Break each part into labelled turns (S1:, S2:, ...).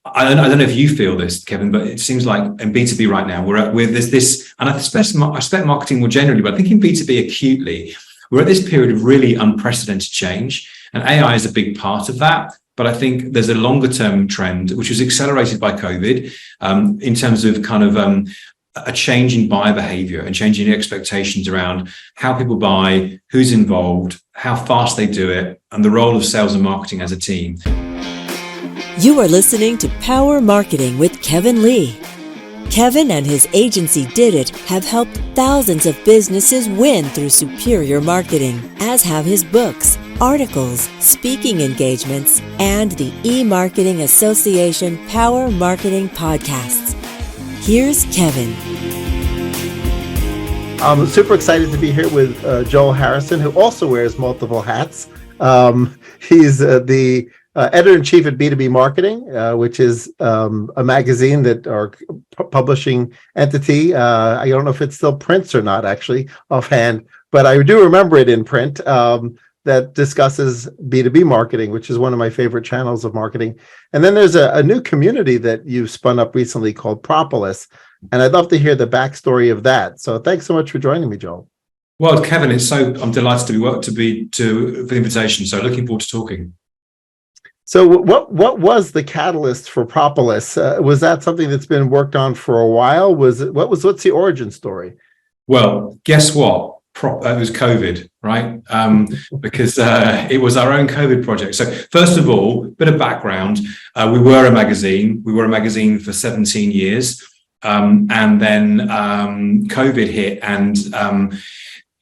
S1: I don't know if you feel this, Kevin, but it seems like in B2B right now, there's this, and I expect marketing more generally, but I think in B2B acutely, we're at this period of really unprecedented change, and AI is a big part of that. But I think there's a longer term trend, which was accelerated by COVID, in terms of kind of a change in buyer behavior and changing expectations around how people buy, who's involved, how fast they do it, and the role of sales and marketing as a team.
S2: You are listening to Power Marketing with Kevin Lee. Kevin and his agency Did It have helped thousands of businesses win through superior marketing, as have his books, articles, speaking engagements, and the E-Marketing Association Power Marketing podcasts. Here's Kevin.
S3: I'm super excited to be here with Joel Harrison, who also wears multiple hats. He's the editor-in-chief at B2B Marketing, which is a magazine that our publishing entity. I don't know if it still prints or not, actually, offhand, but I do remember it in print, that discusses B2B marketing, which is one of my favorite channels of marketing. And then there's a new community that you've spun up recently called Propolis, and I'd love to hear the backstory of that. So thanks so much for joining me, Joel.
S1: Well, Kevin, I'm delighted for the invitation. So looking forward to talking.
S3: So what was the catalyst for Propolis? Was that something that's been worked on for a while? What's the origin story?
S1: Well, guess what? It was COVID, right? Because it was our own COVID project. So first of all, bit of background. We were a magazine. We were a magazine for 17 years. And then COVID hit, and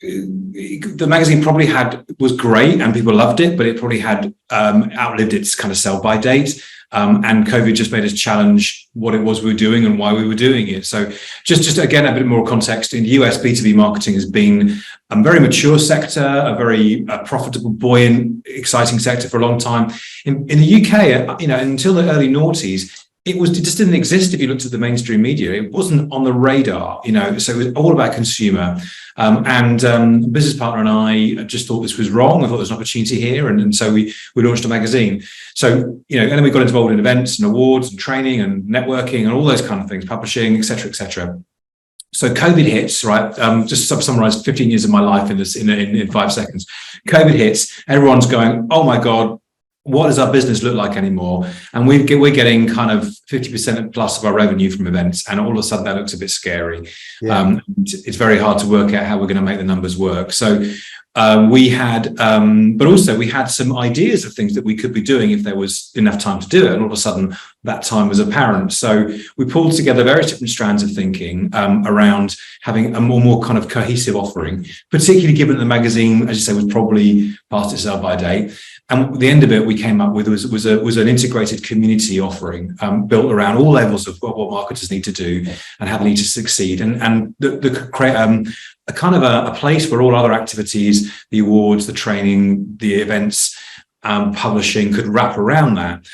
S1: the magazine probably was great and people loved it, but it probably had outlived its kind of sell-by date. And COVID just made us challenge what it was we were doing and why we were doing it. So just again, a bit more context. In the US, B2B marketing has been a very mature sector, a very profitable, buoyant, exciting sector for a long time. In the UK, until the early noughties, it just didn't exist if you looked at the mainstream media. It wasn't on the radar, so it was all about consumer. And a business partner and I just thought this was wrong. I thought there was an opportunity here. And so we launched a magazine. So, and then we got involved in events and awards and training and networking and all those kind of things, publishing, et cetera, et cetera. So COVID hits, right? Just to summarize 15 years of my life in 5 seconds. COVID hits, everyone's going, oh my God, what does our business look like anymore? And we're getting kind of 50% plus of our revenue from events. And all of a sudden that looks a bit scary. Yeah. It's very hard to work out how we're going to make the numbers work. So we had some ideas of things that we could be doing if there was enough time to do it. And all of a sudden that time was apparent. So we pulled together various different strands of thinking around having a more kind of cohesive offering, particularly given that the magazine, as you say, was probably past its sell-by date. And at the end of it, we came up with was an integrated community offering built around all levels of what marketers need to do and how they need to succeed, and create a kind of a place where all other activities, the awards, the training, the events, publishing could wrap around that.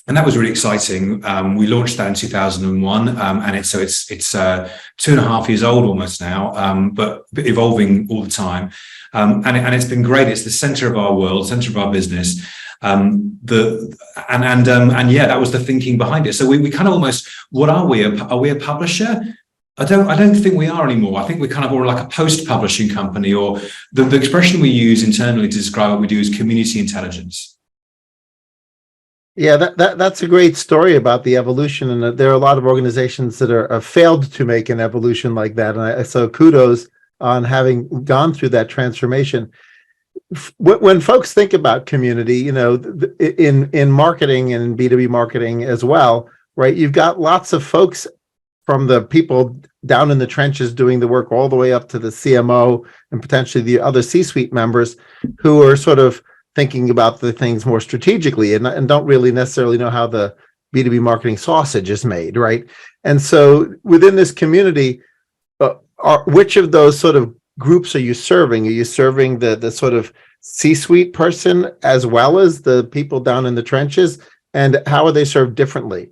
S1: And that was really exciting. We launched that in 2001, and it's 2.5 years old almost now, but evolving all the time. And it's been great. It's the center of our world, center of our business. That was the thinking behind it. So we kind of almost, what are we? Are we a publisher? I don't think we are anymore. I think we're kind of more like a post-publishing company, or the expression we use internally to describe what we do is community intelligence.
S3: Yeah, that's a great story about the evolution, and there are a lot of organizations that have failed to make an evolution like that. And so kudos on having gone through that transformation. When folks think about community, in marketing and in B2B marketing as well, right? You've got lots of folks from the people down in the trenches doing the work all the way up to the CMO and potentially the other C-suite members who are sort of thinking about the things more strategically and don't really necessarily know how the B2B marketing sausage is made, right? And so within this community, which of those sort of groups are you serving? Are you serving the sort of C-suite person as well as the people down in the trenches? And how are they served differently?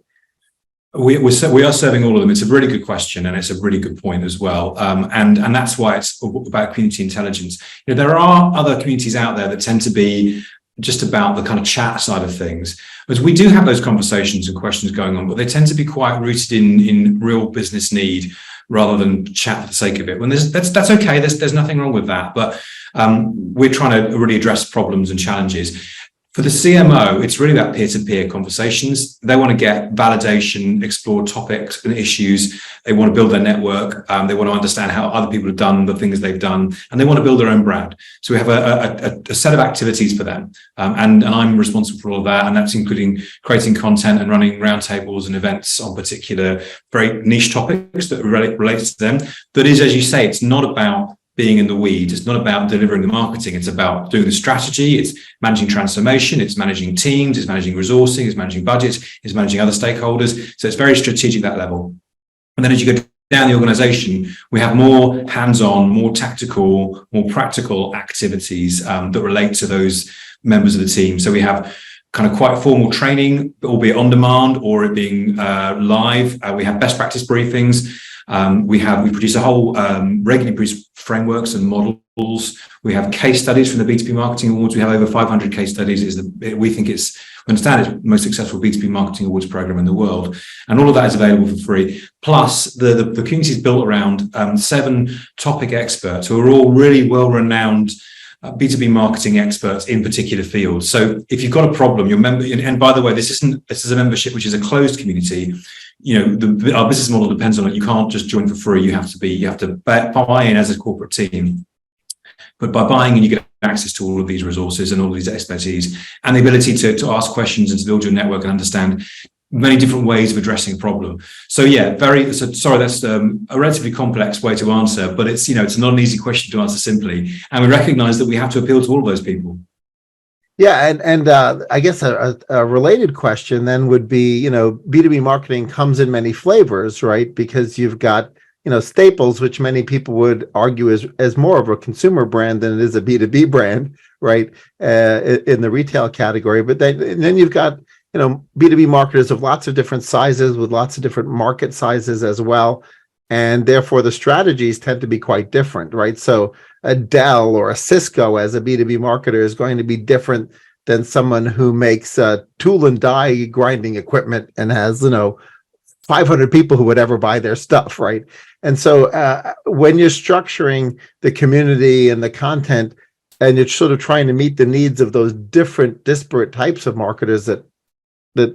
S1: We are serving all of them. It's a really good question, and it's a really good point as well. And that's why it's about community intelligence. There are other communities out there that tend to be just about the kind of chat side of things, because we do have those conversations and questions going on, but they tend to be quite rooted in real business need rather than chat for the sake of it. When that's okay. There's nothing wrong with that, but we're trying to really address problems and challenges. For the CMO, it's really about peer-to-peer conversations. They want to get validation, explore topics and issues. They want to build their network. They want to understand how other people have done the things they've done, and they want to build their own brand. So we have a set of activities for them, and I'm responsible for all of that. And that's including creating content and running roundtables and events on particular very niche topics that relate to them. That is, as you say, it's not about being in the weeds. It's not about delivering the marketing. It's about doing the strategy. It's managing transformation. It's managing teams. It's managing resourcing. It's managing budgets. It's managing other stakeholders. So it's very strategic at that level. And then as you go down the organization, we have more hands-on, more tactical, more practical activities that relate to those members of the team. So we have kind of quite formal training, albeit on demand or it being live. We have best practice briefings. We produce a whole regularly produced frameworks and models. We have case studies from the B2B Marketing Awards. We have over 500 case studies. We think it's the most successful B2B Marketing Awards program in the world. And all of that is available for free. Plus, the community is built around 7 topic experts who are all really well-renowned B2B marketing experts in particular fields. So if you've got a problem, your member, and by the way, this is a membership which is a closed community. Our business model depends on it. You can't just join for free. You have to buy in as a corporate team. But by buying in, you get access to all of these resources and all of these expertise and the ability to ask questions and to build your network and understand many different ways of addressing a problem. So yeah, sorry, that's a relatively complex way to answer, but it's not an easy question to answer simply. And we recognize that we have to appeal to all of those people.
S3: Yeah, and I guess a related question then would be, B2B marketing comes in many flavors, right? Because you've got, Staples, which many people would argue as more of a consumer brand than it is a B2B brand, right? In the retail category. But then you've got, B2B marketers of lots of different sizes with lots of different market sizes as well. And therefore the strategies tend to be quite different, right? So a Dell or a Cisco as a B2B marketer is going to be different than someone who makes tool and die grinding equipment and has, 500 people who would ever buy their stuff, right? And so when you're structuring the community and the content and you're sort of trying to meet the needs of those different disparate types of marketers that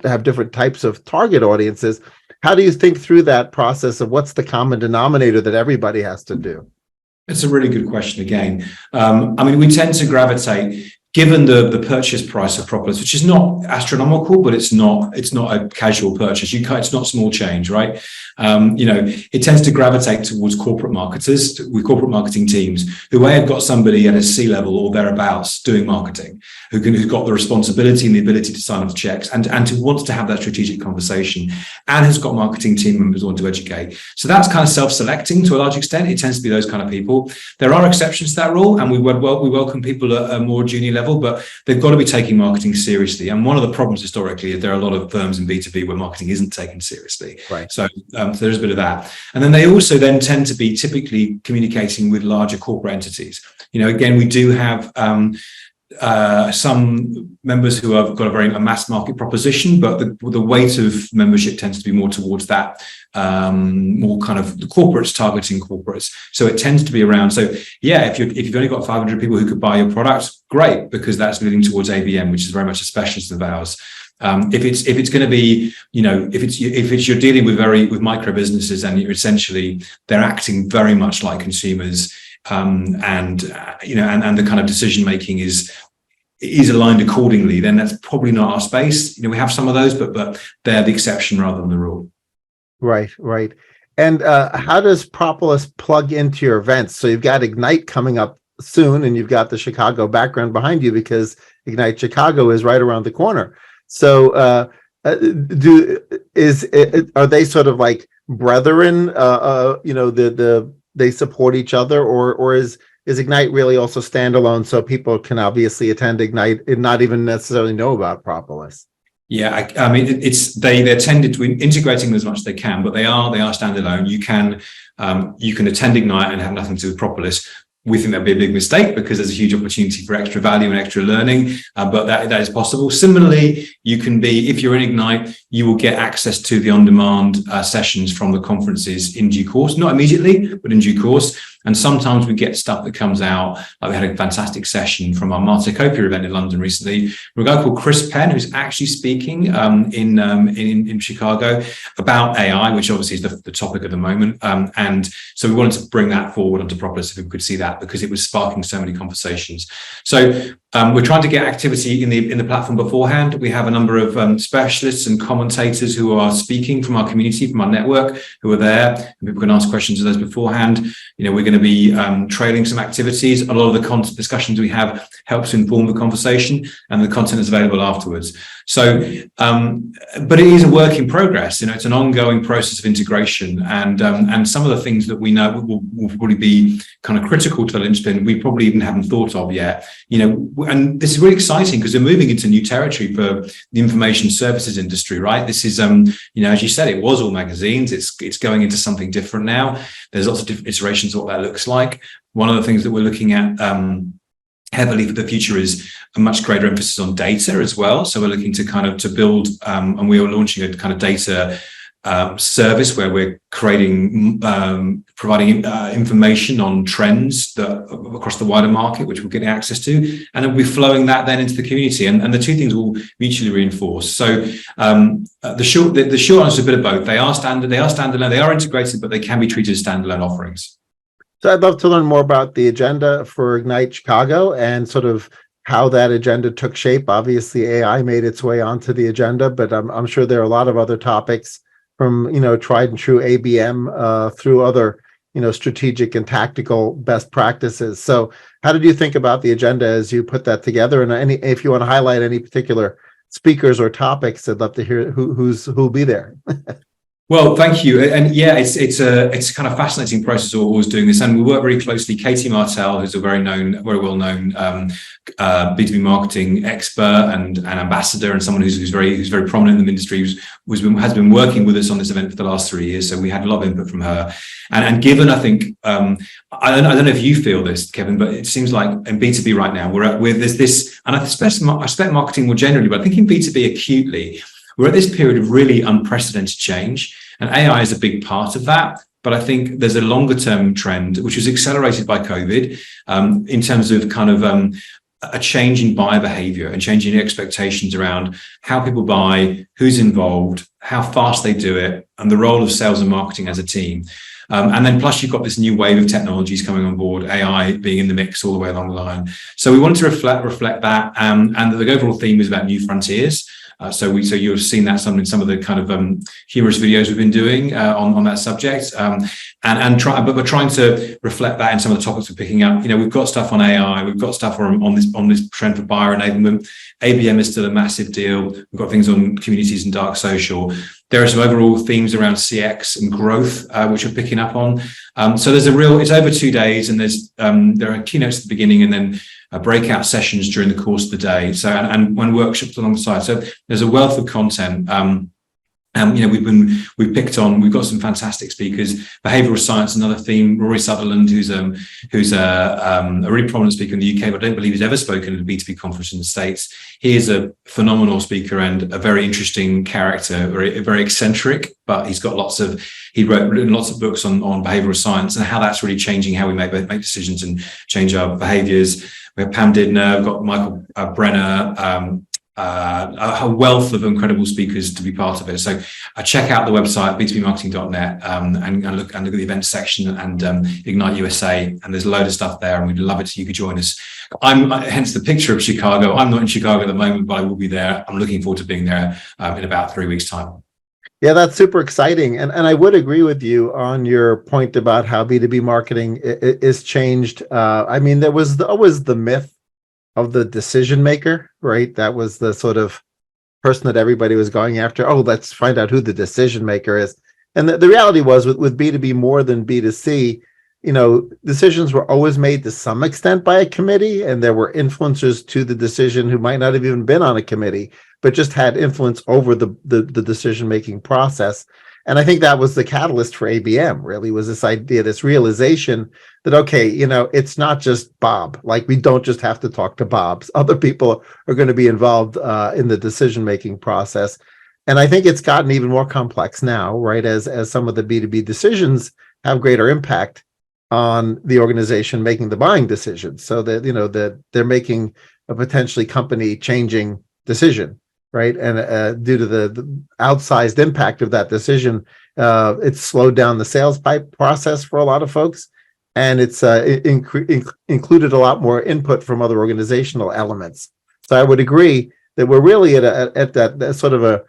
S3: have different types of target audiences, how do you think through that process of what's the common denominator that everybody has to do?
S1: It's a really good question again. We tend to gravitate, given the purchase price of Propolis, which is not astronomical, but it's not a casual purchase. It's not small change, right? It tends to gravitate towards corporate marketers with corporate marketing teams who may have got somebody at a C-level or thereabouts doing marketing, who's got the responsibility and the ability to sign off checks and to wants to have that strategic conversation and has got marketing team members who want to educate. So that's kind of self-selecting to a large extent. It tends to be those kind of people. There are exceptions to that rule, and we welcome people at a more junior level, but they've got to be taking marketing seriously. And one of the problems historically is there are a lot of firms in B2B where marketing isn't taken seriously.
S3: Right.
S1: So there's a bit of that. And then they also then tend to be typically communicating with larger corporate entities. Again, we do have some members who have got a mass market proposition, but the weight of membership tends to be more towards that, more kind of the corporates targeting corporates. So it tends to be around. So yeah, if you've only got 500 people who could buy your product, great, because that's leading towards ABM, which is very much a specialist of ours. If it's going to be, if you're dealing with micro businesses and they're acting very much like consumers, and the kind of decision making is aligned accordingly, then that's probably not our space. We have some of those, but they're the exception rather than the rule.
S3: Right. And how does Propolis plug into your events? So you've got Ignite coming up soon, and you've got the Chicago background behind you because Ignite Chicago is right around the corner. So are they sort of like brethren? They support each other, or is Ignite really also standalone so people can obviously attend Ignite and not even necessarily know about Propolis?
S1: Yeah, they're tended to integrating them as much as they can, but they are standalone. You can attend Ignite and have nothing to do with Propolis. We think that'd be a big mistake because there's a huge opportunity for extra value and extra learning, but that is possible. Similarly, you can be, if you're in Ignite, you will get access to the on-demand sessions from the conferences in due course, not immediately, but in due course. And sometimes we get stuff that comes out. Like we had a fantastic session from our Martecopia event in London recently, with a guy called Chris Penn, who's actually speaking in Chicago about AI, which obviously is the topic at the moment. And so we wanted to bring that forward onto Propolis if we could see that, because it was sparking so many conversations. So we're trying to get activity in the platform beforehand. We have a number of specialists and commentators who are speaking from our community, from our network, who are there, and people can ask questions of those beforehand. We're going to be trailing some activities. A lot of the content discussions we have helps to inform the conversation, and the content is available afterwards. So, but it is a work in progress. It's an ongoing process of integration, and some of the things that we know will probably be kind of critical to the linchpin we probably even haven't thought of yet. And this is really exciting because we're moving into new territory for the information services industry, right? This is, as you said, it was all magazines. It's going into something different now. There's lots of different iterations of what that looks like. One of the things that we're looking at heavily for the future is a much greater emphasis on data as well. So we're looking to build, and we are launching a kind of data service where we're creating, providing information on trends that across the wider market, which we're getting access to, and then we're flowing that then into the community, and the two things will mutually reinforce. So the short answer is a bit of both. They are standalone, they are integrated, but they can be treated as standalone offerings.
S3: So I'd love to learn more about the agenda for Ignite Chicago and sort of how that agenda took shape. Obviously, AI made its way onto the agenda, but I'm sure there are a lot of other topics from, tried and true ABM through other, strategic and tactical best practices. So how did you think about the agenda as you put that together? And if you want to highlight any particular speakers or topics, I'd love to hear who'll be there.
S1: Well, thank you. And yeah, it's a kind of fascinating process of always doing this. And we work very closely. Katie Martell, who's a very well-known B2B marketing expert and ambassador, and someone who's very prominent in the industry, has been working with us on this event for the last 3 years. So we had a lot of input from her. And given, I think, I don't know if you feel this, Kevin, but it seems like in B2B right now, there's this, and I expect marketing more generally, but I think in B2B acutely, we're at this period of really unprecedented change, and AI is a big part of that. But I think there's a longer term trend, which was accelerated by COVID, in terms of kind of a change in buyer behavior and changing expectations around how people buy, who's involved, how fast they do it, and the role of sales and marketing as a team. And then plus you've got this new wave of technologies coming on board, AI being in the mix all the way along the line. So we wanted to reflect that, and the overall theme is about new frontiers. So you've seen that in some of the kind of humorous videos we've been doing on that subject, but we're trying to reflect that in some of the topics we're picking up. We've got stuff on AI, we've got stuff on this trend for buyer enablement. ABM is still a massive deal. We've got things on communities and dark social. There are some overall themes around CX and growth, which we're picking up on. So it's over 2 days, and there are keynotes at the beginning, and then breakout sessions during the course of the day. So and when workshops alongside. So there's a wealth of content. We've got some fantastic speakers. Behavioral science, another theme. Rory Sutherland, who's a really prominent speaker in the UK, but I don't believe he's ever spoken at a B2B conference in the States. He is a phenomenal speaker and a very interesting character, very eccentric, but he's got written lots of books on behavioral science and how that's really changing how we make decisions and change our behaviors. We have Pam Didner, we've got Michael Brenner, a wealth of incredible speakers to be part of it. So check out the website, b2bmarketing.net, and look at the events section and Ignite USA, and there's a load of stuff there, and we'd love it if you could join us. Hence the picture of Chicago. I'm not in Chicago at the moment, but I will be there. I'm looking forward to being there in about 3 weeks' time.
S3: Yeah, that's super exciting. And I would agree with you on your point about how B2B marketing is changed. There was always the myth of the decision maker, right? That was the sort of person that everybody was going after. Oh, let's find out who the decision maker is. And the reality was with B2B more than B2C, decisions were always made to some extent by a committee, and there were influencers to the decision who might not have even been on a committee, but just had influence over the decision-making process. And I think that was the catalyst for ABM, really, was this idea, this realization that, okay, it's not just Bob. Like, we don't just have to talk to Bobs. Other people are going to be involved in the decision-making process. And I think it's gotten even more complex now, right? As some of the B2B decisions have greater impact on the organization making the buying decisions. So that, that they're making a potentially company changing decision, right? And due to the outsized impact of that decision, it's slowed down the sales pipe process for a lot of folks. And it's included a lot more input from other organizational elements. So I would agree that we're really at that sort of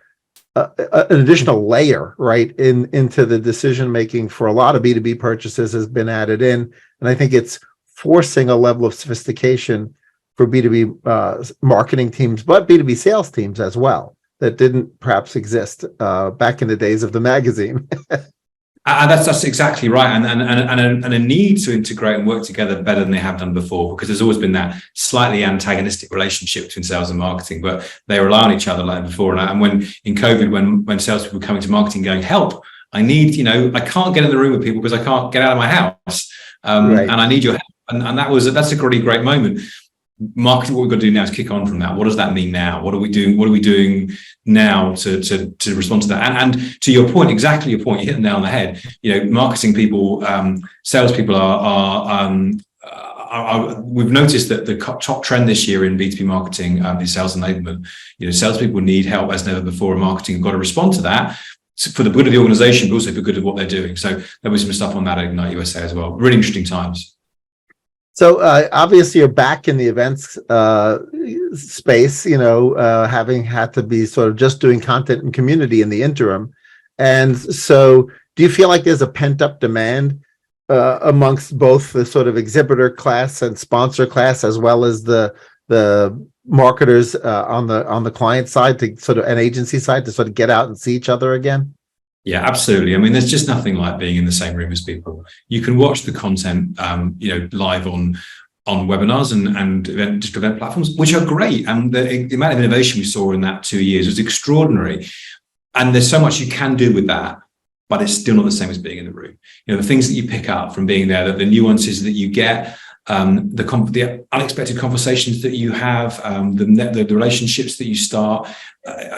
S3: an additional layer, right, into the decision making for a lot of B2B purchases has been added in. And I think it's forcing a level of sophistication for B2B marketing teams, but B2B sales teams as well, that didn't perhaps exist back in the days of the magazine.
S1: That's exactly right, and a need to integrate and work together better than they have done before, because there's always been that slightly antagonistic relationship between sales and marketing, but they rely on each other like before. And when in COVID, when salespeople were coming to marketing going, help, I need, I can't get in the room with people because I can't get out of my house, right. And I need your help, and that's a really great moment. Marketing, what we've got to do now is kick on from that. What does that mean now? What are we doing? What are we doing now to respond to that? And to your point, exactly your point, you hit the nail on the head. Marketing people, salespeople are we've noticed that the top trend this year in B2B marketing is sales enablement. Salespeople need help as never before, and marketing have got to respond to that for the good of the organization, but also for the good of what they're doing. So there was some stuff on that at Ignite USA as well. Really interesting times.
S3: So obviously you're back in the events space, having had to be sort of just doing content and community in the interim. And so do you feel like there's a pent up demand amongst both the sort of exhibitor class and sponsor class, as well as the marketers on the client side to sort of an agency side to sort of get out and see each other again?
S1: Yeah, absolutely. I mean, there's just nothing like being in the same room as people. You can watch the content, live on webinars and event platforms, which are great. And the amount of innovation we saw in that 2 years was extraordinary. And there's so much you can do with that, but it's still not the same as being in the room. The things that you pick up from being there, the nuances that you get, the unexpected conversations that you have, the relationships that you start,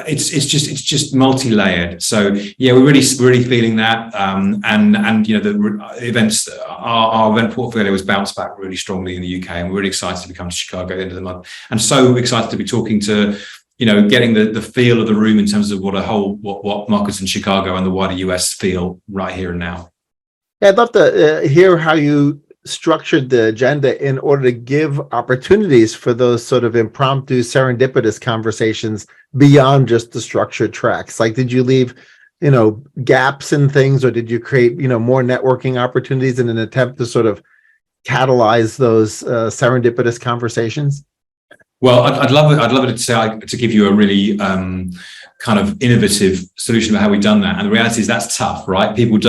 S1: it's just multi-layered. So yeah, we're really feeling that, and the events, our event portfolio was bounced back really strongly in the UK, and we're really excited to be coming to Chicago at the end of the month, and so excited to be talking to, getting the feel of the room in terms of what markets in Chicago and the wider US feel right here and now.
S3: Yeah, I'd love to hear how you structured the agenda in order to give opportunities for those sort of impromptu, serendipitous conversations beyond just the structured tracks. Like, did you leave, gaps in things, or did you create, more networking opportunities in an attempt to sort of catalyze those serendipitous conversations?
S1: Well, I'd love it to give you a really kind of innovative solution about how we've done that. And the reality is that's tough, right? And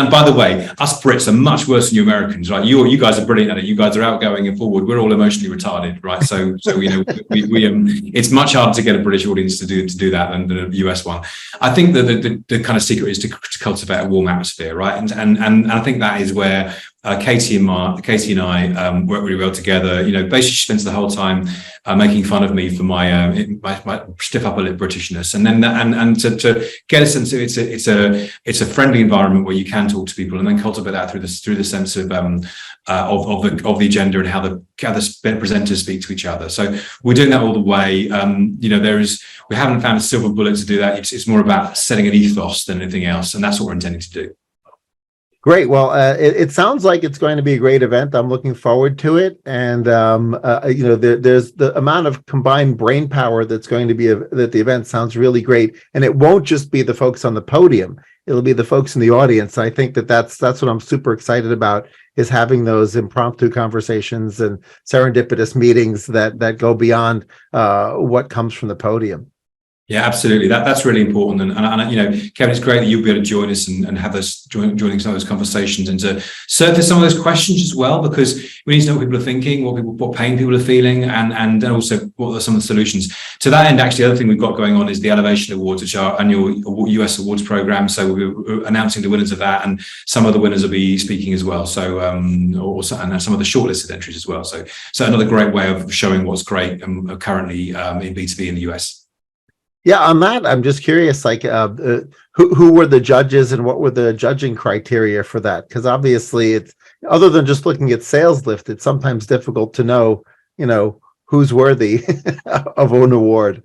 S1: by the way, us Brits are much worse than you Americans, right? You guys are brilliant at it. You guys are outgoing and forward. We're all emotionally retarded, right? So it's much harder to get a British audience to do that than the US one. I think that the kind of secret is to cultivate a warm atmosphere, right? And I think that is where Katie and I work really well together. Basically she spends the whole time making fun of me for my stiff upper lip Britishness, and then to get a sense of it's a friendly environment where you can talk to people, and then cultivate that through the sense of the agenda and how the presenters speak to each other. So we're doing that all the way. We haven't found a silver bullet to do that. It's more about setting an ethos than anything else, and that's what we're intending to do.
S3: Great. Well, it sounds like it's going to be a great event. I'm looking forward to it. And, there's the amount of combined brain power that's going to be at the event sounds really great. And it won't just be the folks on the podium. It'll be the folks in the audience. I think that's what I'm super excited about, is having those impromptu conversations and serendipitous meetings that go beyond what comes from the podium.
S1: Yeah, absolutely. That's really important. And Kevin, it's great that you'll be able to join us and have us joining some of those conversations and to surface some of those questions as well, because we need to know what people are thinking, what pain people are feeling, and also what are some of the solutions. To that end, actually, the other thing we've got going on is the Elevation Awards, which are our annual US awards program. So we're announcing the winners of that, and some of the winners will be speaking as well. So also, and some of the shortlisted entries as well. So another great way of showing what's great currently in B2B in the US.
S3: Yeah, on that, I'm just curious, like, who were the judges and what were the judging criteria for that? Because obviously, it's other than just looking at sales lift, it's sometimes difficult to know, who's worthy of an award.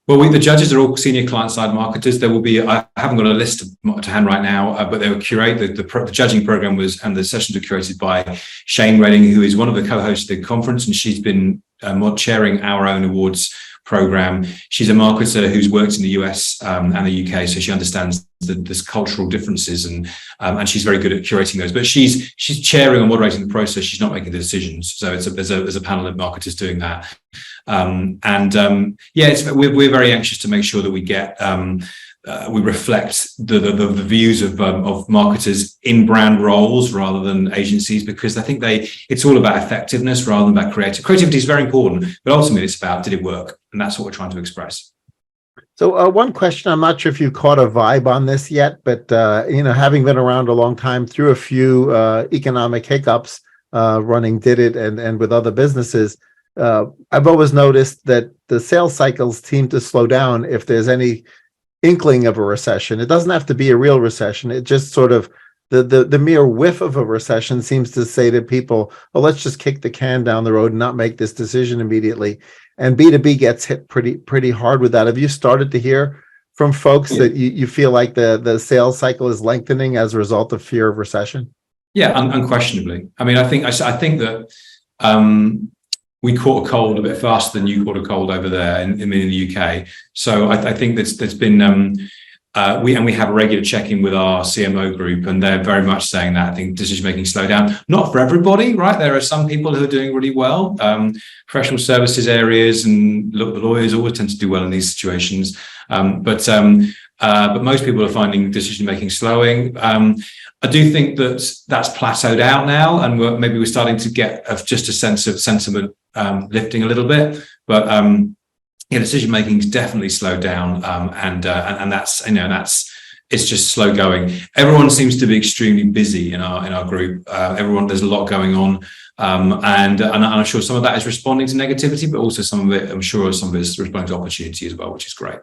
S1: Well, the judges are all senior client-side marketers. There will be, I haven't got a list to hand right now, but they will curate the judging program and the sessions were curated by Shane Redding, who is one of the co-hosts of the conference, and she's been chairing our own awards program. She's a marketer who's worked in the US and the UK, so she understands there's cultural differences, and she's very good at curating those. But she's chairing or moderating the process. She's not making the decisions. So there's a panel of marketers doing that. We're very anxious to make sure that we get we reflect the views of marketers in brand roles rather than agencies, because I think it's all about effectiveness rather than about creativity. Creativity is very important, but ultimately it's about, did it work? And that's what we're trying to express.
S3: So one question, I'm not sure if you caught a vibe on this yet, but having been around a long time through a few economic hiccups, running Did It and with other businesses, I've always noticed that the sales cycles seem to slow down if there's any inkling of a recession. It doesn't have to be a real recession. It just sort of the mere whiff of a recession seems to say to people, well, let's just kick the can down the road and not make this decision immediately. And B2B gets hit pretty hard with that. Have you started to hear from folks that you feel like the sales cycle is lengthening as a result of fear of recession?
S1: Yeah, unquestionably. I mean, I think that we caught a cold a bit faster than you caught a cold over there in the UK. So I think there's been we have a regular check-in with our CMO group, and they're very much saying that. I think decision-making slow down. Not for everybody, right? There are some people who are doing really well. Professional services areas and the lawyers always tend to do well in these situations. But most people are finding decision-making slowing. I do think that's plateaued out now, and we're starting to get just a sense of sentiment lifting a little bit. But decision making is definitely slowed down, and that's it's just slow going. Everyone seems to be extremely busy in our group. There's a lot going on, and I'm sure some of that is responding to negativity, but also some of it is responding to opportunity as well, which is great.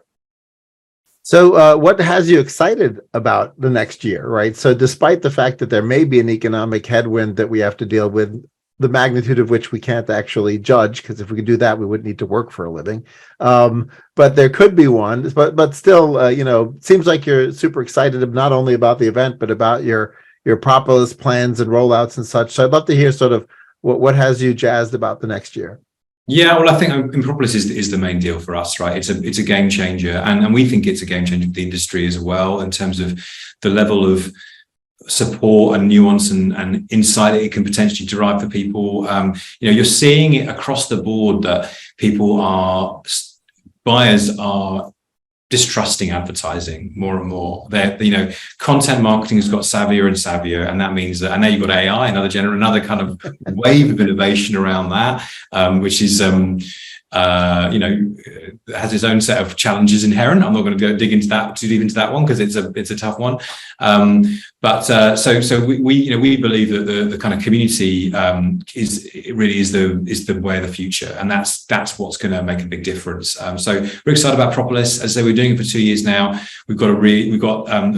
S3: So what has you excited about the next year, right? So despite the fact that there may be an economic headwind that we have to deal with, the magnitude of which we can't actually judge, because if we could do that, we wouldn't need to work for a living. But there could be one, but still, seems like you're super excited not only about the event, but about your Propolis plans and rollouts and such. So I'd love to hear sort of what has you jazzed about the next year.
S1: Yeah, well, I think Propolis is the main deal for us, right? It's a game changer, and we think it's a game changer for the industry as well in terms of the level of support and nuance and insight it can potentially derive for people. You're seeing it across the board that buyers are distrusting advertising more and more. Content marketing has got savvier and savvier, and that means that, and now you've got AI, another kind of wave of innovation around that, which is has its own set of challenges inherent. I'm not going to go dig into that too deep into that one because it's a tough one. So we believe that the kind of community is the way of the future, and that's what's going to make a big difference. So we're excited about Propolis. As I say, we're doing it for 2 years now. We've got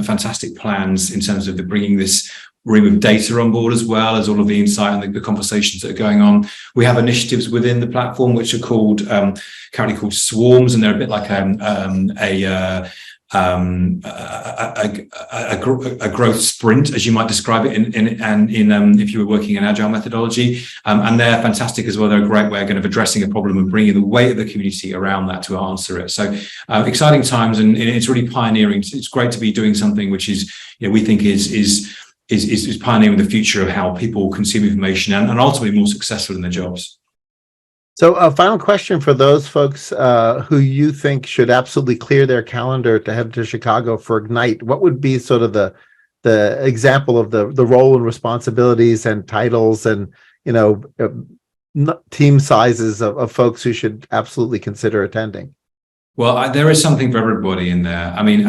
S1: fantastic plans in terms of bringing this room of data on board, as well as all of the insight and the conversations that are going on. We have initiatives within the platform which are currently called swarms, and they're a bit like a growth sprint, as you might describe it, if you were working in agile methodology, and they're fantastic as well. They're a great way of addressing a problem and bringing the weight of the community around that to answer it. So exciting times, and it's really pioneering. It's great to be doing something which is, we think is pioneering the future of how people consume information and ultimately more successful in their jobs.
S3: So a final question for those folks who you think should absolutely clear their calendar to head to Chicago for Ignite. What would be sort of the example of the role and responsibilities and titles and, team sizes of folks who should absolutely consider attending?
S1: Well, there is something for everybody in there. I mean,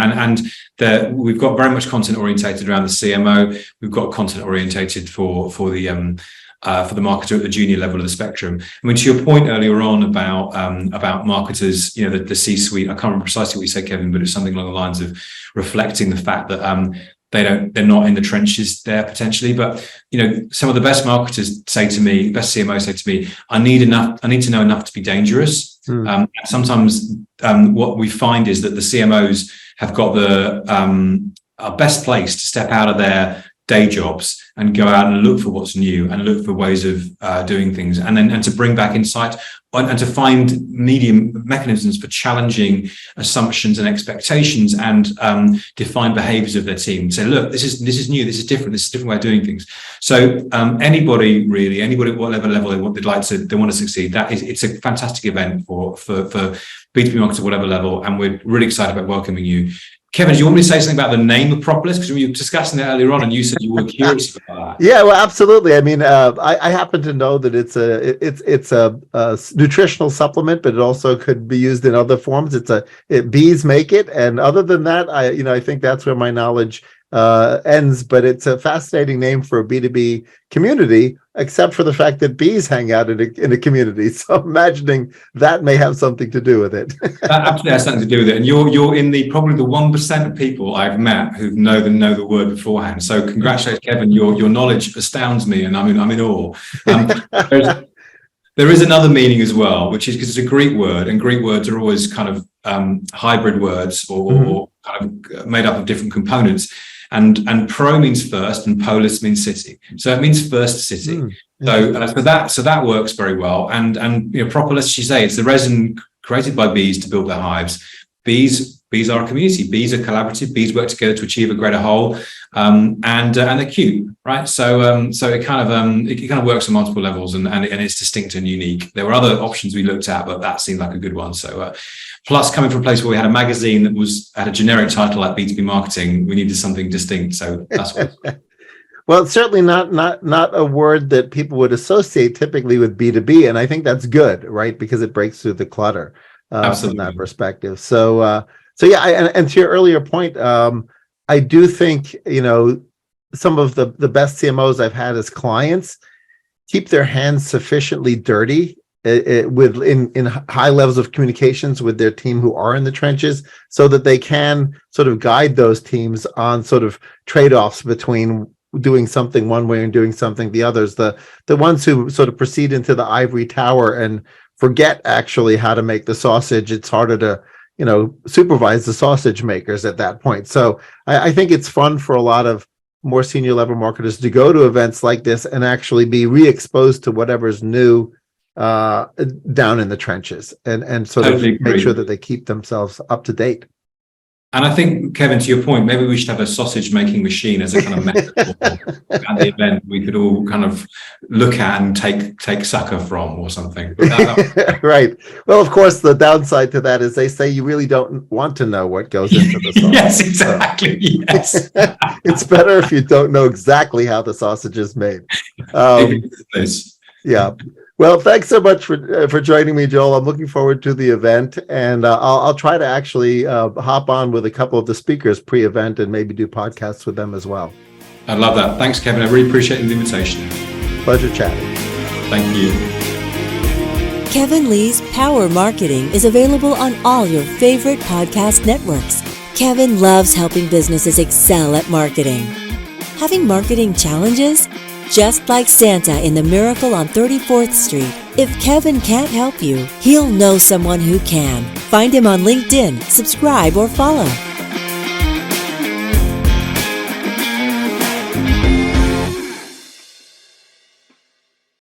S1: we've got very much content orientated around the CMO. We've got content orientated for the marketer at the junior level of the spectrum. I mean, to your point earlier on about marketers, the C-suite. I can't remember precisely what you said, Kevin, but it's something along the lines of reflecting the fact that they're not in the trenches there potentially. But some of the best marketers say to me, best CMOs say to me, I need to know enough to be dangerous. Sometimes what we find is that the CMOs have got are best placed to step out of their day jobs and go out and look for what's new and look for ways of doing things, and to bring back insight and to find mechanisms for challenging assumptions and expectations and define behaviors of their team. Say, look, this is new, this is different, this is a different way of doing things. So anybody at whatever level they want to succeed, it's a fantastic event for B2B marketers at whatever level, and we're really excited about welcoming you. Kevin, do you want me to say something about the name of Propolis? Because we were discussing that earlier on, and you said you were curious about that. Yeah,
S3: well, absolutely. I mean, I happen to know that it's a nutritional supplement, but it also could be used in other forms. Bees make it, and other than that, I think that's where my knowledge ends. But it's a fascinating name for a B2B community, except for the fact that bees hang out in a community. So imagining that may have something to do with it.
S1: That absolutely has something to do with it. And you're in probably the 1% of people I've met who know the word beforehand. So congratulations, Kevin. Your knowledge astounds me, and I'm in awe. There is another meaning as well, which is because it's a Greek word, and Greek words are always kind of hybrid words or kind of made up of different components. And pro means first, and polis means city. So it means first city. So that works very well. And propolis, you say, it's the resin created by bees to build their hives. Bees are a community. Bees are collaborative. Bees work together to achieve a greater whole. And they're cute, right? So it kind of works on multiple levels, and it's distinct and unique. There were other options we looked at, but that seemed like a good one. So plus, coming from a place where we had a magazine that had a generic title like B2B Marketing, we needed something distinct. So that's what.
S3: Well, it's certainly not a word that people would associate typically with B2B, and I think that's good, right? Because it breaks through the clutter from that perspective. So yeah, and to your earlier point, I do think some of the best CMOs I've had as clients keep their hands sufficiently dirty in high levels of communications with their team who are in the trenches, so that they can sort of guide those teams on sort of trade-offs between doing something one way and doing something the others. The ones who sort of proceed into the ivory tower and forget actually how to make the sausage, it's harder to supervise the sausage makers at that point. So I think it's fun for a lot of more senior level marketers to go to events like this and actually be re-exposed to whatever's new down in the trenches, and sort of make sure that they keep themselves up to date.
S1: And I think, Kevin, to your point, maybe we should have a sausage making machine as a kind of metaphor at the event we could all kind of look at and take sucker from or something.
S3: Right. Well, of course, the downside to that is they say you really don't want to know what goes into the sausage.
S1: Yes, exactly. Yes.
S3: It's better if you don't know exactly how the sausage is made. Yeah. Well, thanks so much for joining me, Joel. I'm looking forward to the event, and I'll try to actually hop on with a couple of the speakers pre-event and maybe do podcasts with them as well.
S1: I love that. Thanks, Kevin. I really appreciate the invitation.
S3: Pleasure chatting.
S1: Thank you.
S2: Kevin Lee's Power Marketing is available on all your favorite podcast networks. Kevin loves helping businesses excel at marketing. Having marketing challenges? Just like Santa in The Miracle on 34th Street, if Kevin can't help you, he'll know someone who can. Find him on LinkedIn, subscribe, or follow.